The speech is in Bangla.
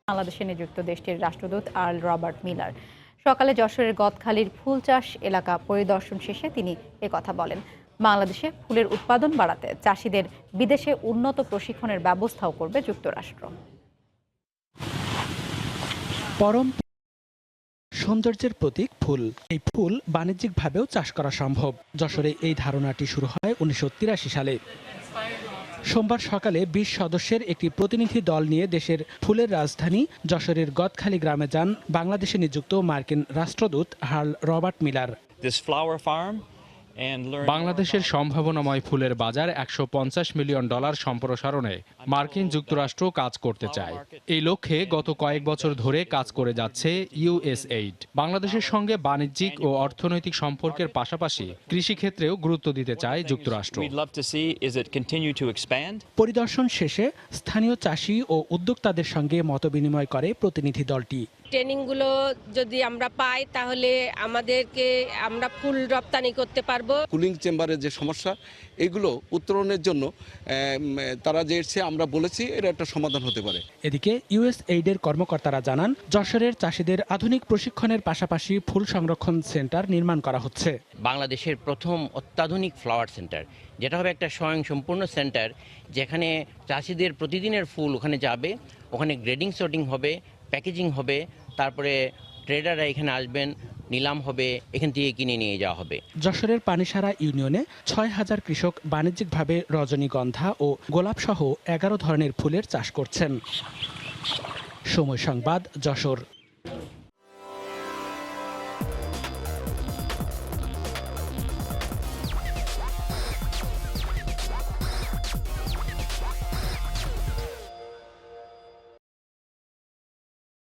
বাংলাদেশে নিযুক্ত দেশটির রাষ্ট্রদূত আর্ল রবার্ট মিলার। সকালে যশোরের গদখালির ফুল চাষ এলাকা পরিদর্শন শেষে তিনি একথা বলেন। বাংলাদেশে ফুলের উৎপাদন বাড়াতে চাষিদের বিদেশে উন্নত প্রশিক্ষণের ব্যবস্থাও করবে যুক্তরাষ্ট্র। পরম সৌন্দর্যের প্রতীক ফুল। এই ফুল বাণিজ্যিকভাবেও চাষ করা সম্ভব। যশোরে এই ধারণাটি শুরু হয় 1983 সালে। সোমবার সকালে 20 সদস্যের একটি প্রতিনিধি দল নিয়ে দেশের ফুলের রাজধানী যশোরের গদখালি গ্রামে যান বাংলাদেশে নিযুক্ত মার্কিন রাষ্ট্রদূত আর্ল রবার্ট মিলার। বাংলাদেশের সম্ভাবনাময় ফুলের বাজার $150 মিলিয়ন সম্প্রসারণে মার্কিন যুক্তরাষ্ট্র কাজ করতে চায়। এই লক্ষ্যে গত কয়েক বছর ধরে কাজ করে যাচ্ছে ইউএসএইড। বাংলাদেশের সঙ্গে বাণিজ্যিক ও অর্থনৈতিক সম্পর্কের পাশাপাশি কৃষিক্ষেত্রেও গুরুত্ব দিতে চায় যুক্তরাষ্ট্র। পরিদর্শন শেষে স্থানীয় চাষি ও উদ্যোক্তাদের সঙ্গে মতবিনিময় করে প্রতিনিধি দলটি। ট্রেনিংগুলো যদি আমরা পাই তাহলে আমরা ফুল রপ্তানি করতে পারবো। কুলিং চেম্বারের যে সমস্যা এগুলো উত্তরণের জন্য তারা যে এসে আমরা বলেছি এর একটা সমাধান হতে পারে। এদিকে ইউএসএইডের কর্মকর্তারা জানান যশোরের চাষিদের আধুনিক প্রশিক্ষণের পাশাপাশি ফুল সংরক্ষণ সেন্টার নির্মাণ করা হচ্ছে। বাংলাদেশের প্রথম অত্যাধুনিক ফ্লাওয়ার সেন্টার, যেটা হবে একটা স্বয়ংসম্পূর্ণ সেন্টার, যেখানে চাষিদের প্রতিদিনের ফুল ওখানে যাবে, ওখানে গ্রেডিং সর্টিং হবে, প্যাকেজিং হবে, তারপরে ট্রেডাররা এখানে আসবেন, নিলাম হবে, এখান থেকে কিনে নিয়ে যাওয়া হবে। যশোরের পানিসারা ইউনিয়নে 6000 কৃষক বাণিজ্যিকভাবে রজনীগন্ধা ও গোলাপ সহ 11 ধরনের ফুলের চাষ করছেন। সময় সংবাদ, যশোর।